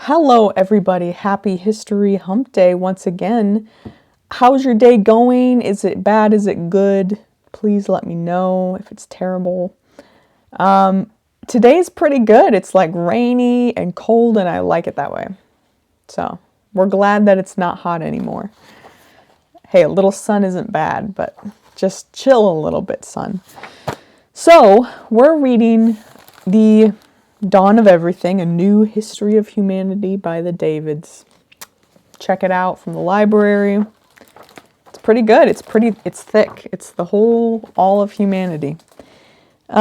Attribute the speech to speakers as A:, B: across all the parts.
A: Hello, everybody. Happy History Hump Day once again. How's your day going? Is it bad? Is it good? Please let me know if it's terrible. Today's pretty good. It's like rainy and cold, and I like it that way. So we're glad that it's not hot anymore. Hey, a little sun isn't bad, but just chill a little bit, sun. So we're reading The Dawn of Everything, A New History of Humanity by the Davids. Check it out from the library. It's pretty good. It's thick. It's the all of humanity. We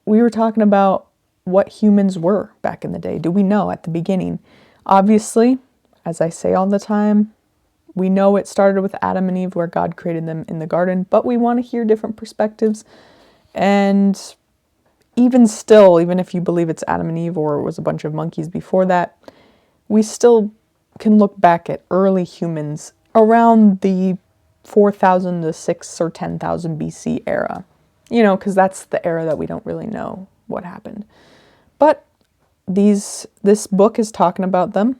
A: were talking about what humans were back in the day. Do we know at the beginning? Obviously, as I say all the time, we know it started with Adam and Eve, where God created them in the garden, but we want to hear different perspectives. And even still, even if you believe it's Adam and Eve or it was a bunch of monkeys before that, we still can look back at early humans around the 4,000 to 6 or 10,000 BC era. Because that's the era that we don't really know what happened. But this book is talking about them,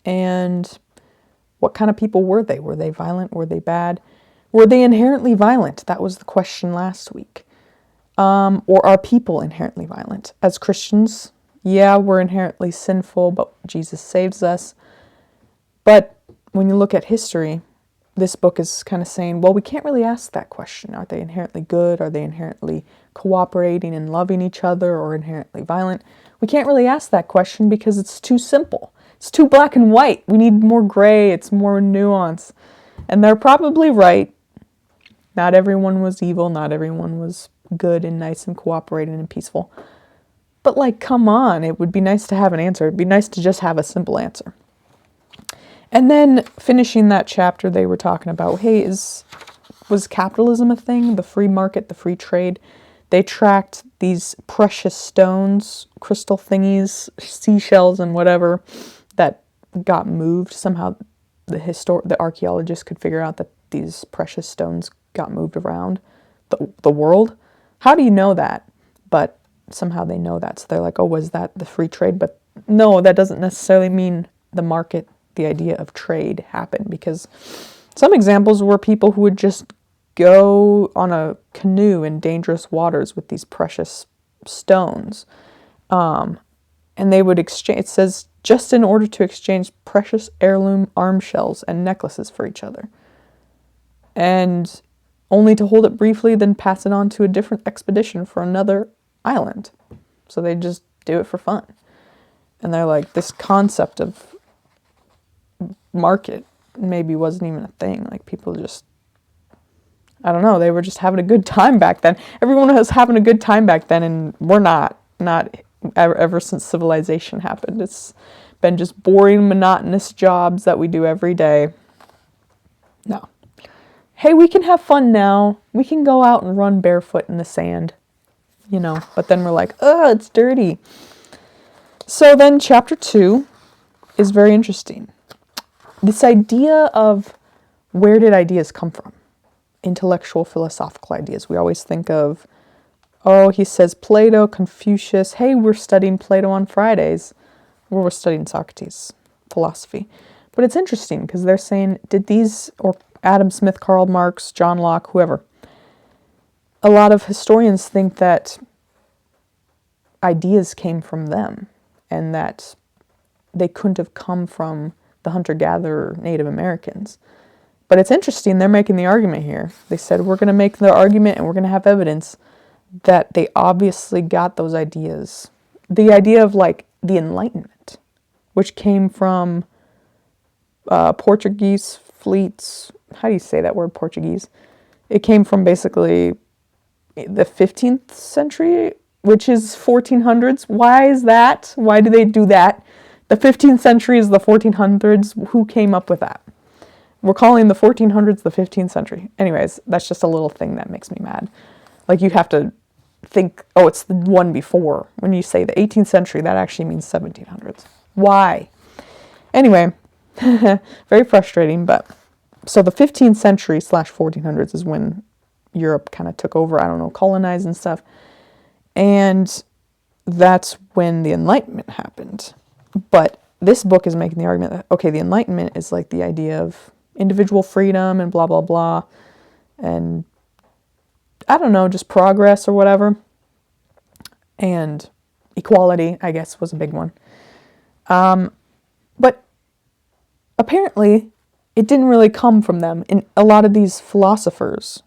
A: and what kind of people were they? Were they violent? Were they bad? Were they inherently violent? That was the question last week. Or are people inherently violent? As Christians, yeah, we're inherently sinful, but Jesus saves us. But when you look at history, this book is kind of saying, well, we can't really ask that question. Are they inherently good? Are they inherently cooperating and loving each other, or inherently violent? We can't really ask that question because it's too simple. It's too black and white. We need more gray. It's more nuance. And they're probably right. Not everyone was evil. Not everyone was good and nice and cooperating and peaceful. But come on, it would be nice to have an answer. It'd be nice to just have a simple answer. And then finishing that chapter, they were talking about, hey, was capitalism a thing? The free market, the free trade? They tracked these precious stones, crystal thingies, seashells and whatever that got moved. Somehow the archaeologists could figure out that these precious stones got moved around the world. How do you know that? But somehow they know that. So they're like, oh, was that the free trade? But no, that doesn't necessarily mean the market, the idea of trade happened, because some examples were people who would just go on a canoe in dangerous waters with these precious stones. And they would exchange, it says, just in order to exchange precious heirloom arm shells and necklaces for each other. And only to hold it briefly, then pass it on to a different expedition for another island. So they just do it for fun. And they're like, this concept of market maybe wasn't even a thing. Like, people just, I don't know, they were just having a good time back then. Everyone was having a good time back then, and we're not ever since civilization happened. It's been just boring, monotonous jobs that we do every day. No. Hey, we can have fun now. We can go out and run barefoot in the sand, but then we're like, oh, it's dirty. So then chapter 2 is very interesting. This idea of, where did ideas come from? Intellectual, philosophical ideas. We always think of, he says Plato, Confucius. Hey, we're studying Plato on Fridays. We're studying Socrates, philosophy. But it's interesting because they're saying, did these, or Adam Smith, Karl Marx, John Locke, whoever, a lot of historians think that ideas came from them and that they couldn't have come from the hunter-gatherer Native Americans. But it's interesting, they're making the argument here. They said, we're going to make the argument and we're going to have evidence that they obviously got those ideas. The idea of the Enlightenment, which came from Portuguese fleets. How do you say that word, Portuguese? It came from basically the 15th century, which is 1400s. Why is that? Why do they do that? The 15th century is the 1400s. Who came up with that? We're calling the 1400s the 15th century. Anyways, that's just a little thing that makes me mad. You have to think, oh, it's the one before. When you say the 18th century, that actually means 1700s. Why? Anyway, very frustrating, but so the 15th century / 1400s is when Europe kind of took over, colonized and stuff. And that's when the Enlightenment happened. But this book is making the argument that, okay, the Enlightenment is like the idea of individual freedom and blah, blah, blah, and I don't know, just progress or whatever. And equality, I guess, was a big one. But apparently, it didn't really come from them. And a lot of these philosophers,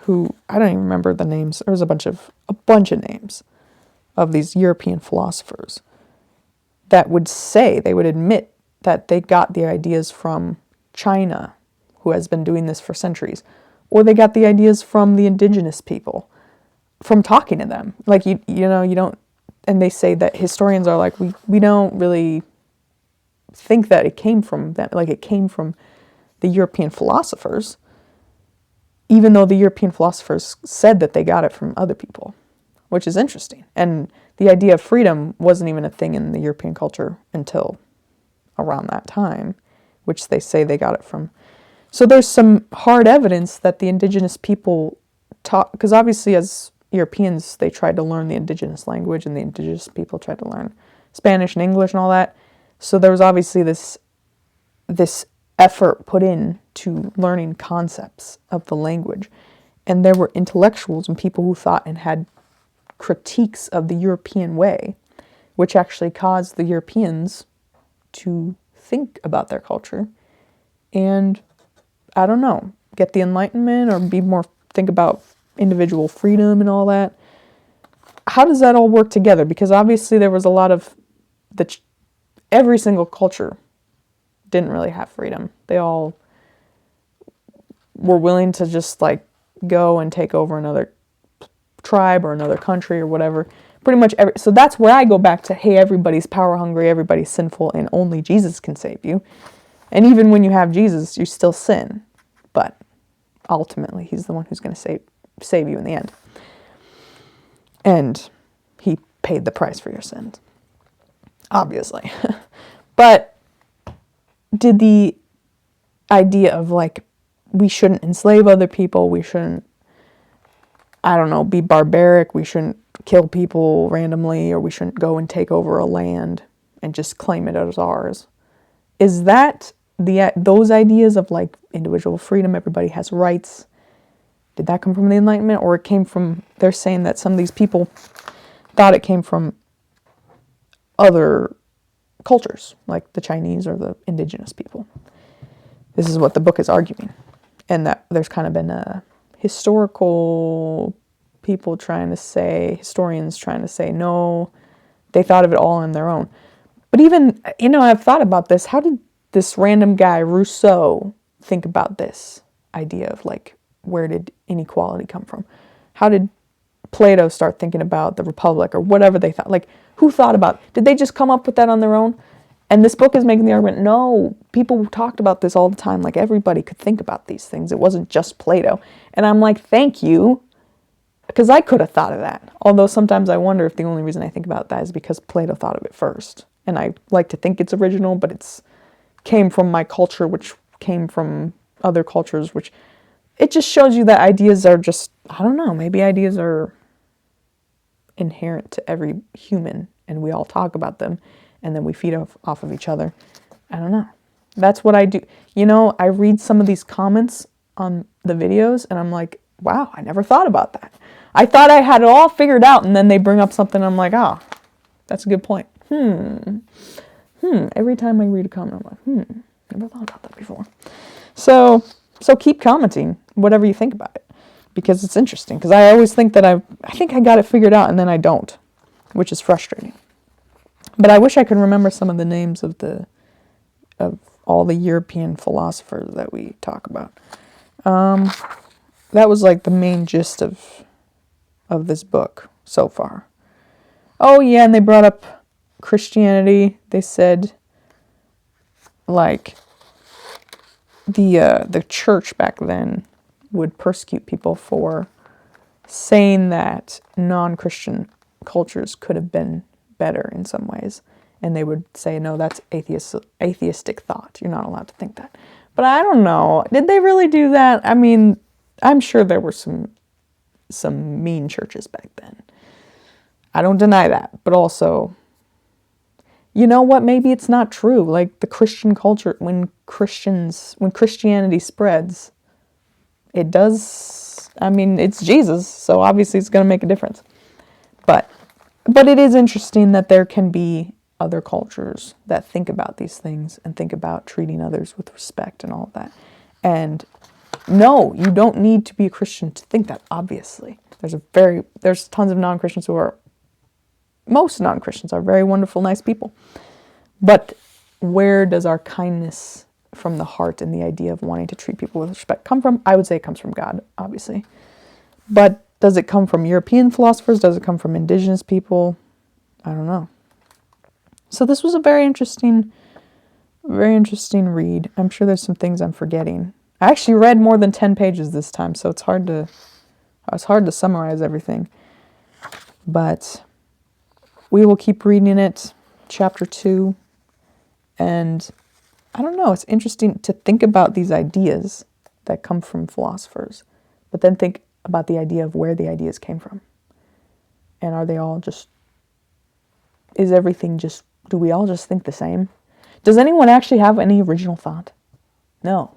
A: who I don't even remember the names. There was a bunch of names of these European philosophers that would say, they would admit that they got the ideas from China, who has been doing this for centuries, or they got the ideas from the indigenous people, from talking to them. Like, you don't, and they say that historians are like, we don't really think that it came from them, like it came from the European philosophers, even though the European philosophers said that they got it from other people, which is interesting. And the idea of freedom wasn't even a thing in the European culture until around that time, which they say they got it from. So there's some hard evidence that the indigenous people taught, because obviously as Europeans, they tried to learn the indigenous language, and the indigenous people tried to learn Spanish and English and all that. So there was obviously this effort put in to learning concepts of the language. And there were intellectuals and people who thought and had critiques of the European way, which actually caused the Europeans to think about their culture and, I don't know, get the Enlightenment or think about individual freedom and all that. How does that all work together? Because obviously there was a lot of every single culture didn't really have freedom. They all were willing to just like go and take over another tribe or another country or whatever. Pretty much so that's where I go back to, hey, everybody's power hungry, everybody's sinful, and only Jesus can save you. And even when you have Jesus, you still sin. But ultimately, he's the one who's going to save you in the end. And he paid the price for your sins, obviously. But did the idea of like, we shouldn't enslave other people, we shouldn't, I don't know, be barbaric, we shouldn't kill people randomly, or we shouldn't go and take over a land and just claim it as ours. Is that those ideas of like individual freedom, everybody has rights, did that come from the Enlightenment, or it came from, they're saying that some of these people thought it came from other cultures, like the Chinese or the indigenous people? This is what the book is arguing. And that there's kind of been a historians trying to say, no, they thought of it all on their own. But even, I've thought about this. How did this random guy, Rousseau, think about this idea of like, where did inequality come from? How did Plato start thinking about the Republic or whatever they thought? Like, who thought about it? Did they just come up with that on their own? And this book is making the argument, no, people talked about this all the time. Like, everybody could think about these things. It wasn't just Plato. And I'm like, thank you, because I could have thought of that. Although sometimes I wonder if the only reason I think about that is because Plato thought of it first. And I like to think it's original, but it's came from my culture, which came from other cultures, which it just shows you that ideas are just, I don't know, maybe ideas are inherent to every human, and we all talk about them, and then we feed off of each other. I don't know. That's what I do. I read some of these comments on the videos, and I'm like, wow, I never thought about that. I thought I had it all figured out, and then they bring up something, and I'm like, that's a good point. Every time I read a comment, I'm like, never thought about that before. So keep commenting whatever you think about it, because it's interesting. Because I always think that I think I got it figured out, and then I don't, which is frustrating. But I wish I could remember some of the names of all the European philosophers that we talk about. That was like the main gist of this book so far. Oh yeah, and they brought up Christianity. They said like the church back then would persecute people for saying that non-Christian cultures could have been better in some ways. And they would say, no, that's atheistic thought. You're not allowed to think that. But I don't know. Did they really do that? I mean, I'm sure there were some mean churches back then. I don't deny that, but also, you know what? Maybe it's not true. Like the Christian culture, when Christianity spreads, it does. I mean, it's Jesus, so obviously it's going to make a difference. But it is interesting that there can be other cultures that think about these things and think about treating others with respect and all of that. And no, you don't need to be a Christian to think that, obviously. There's tons of non-Christians most non-Christians are very wonderful, nice people. But where does our kindness from the heart and the idea of wanting to treat people with respect come from? I would say it comes from God, obviously. But does it come from European philosophers? Does it come from indigenous people? I don't know. So this was a very interesting read. I'm sure there's some things I'm forgetting. I actually read more than 10 pages this time, so it's hard to summarize everything. But we will keep reading it, chapter 2. And I don't know, it's interesting to think about these ideas that come from philosophers, but then think about the idea of where the ideas came from. And are they all just, do we all just think the same? Does anyone actually have any original thought? No.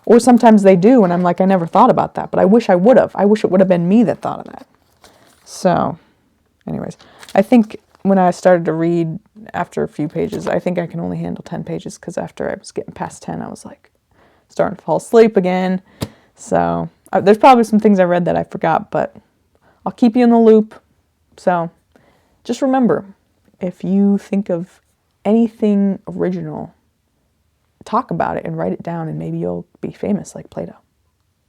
A: Or sometimes they do, and I'm like, I never thought about that, but I wish I would have. I wish it would have been me that thought of that. So, anyways, I think when I started to read after a few pages, I think I can only handle 10 pages, because after I was getting past 10, I was like starting to fall asleep again. So there's probably some things I read that I forgot, but I'll keep you in the loop. So just remember, if you think of anything original, talk about it and write it down, and maybe you'll be famous like Plato.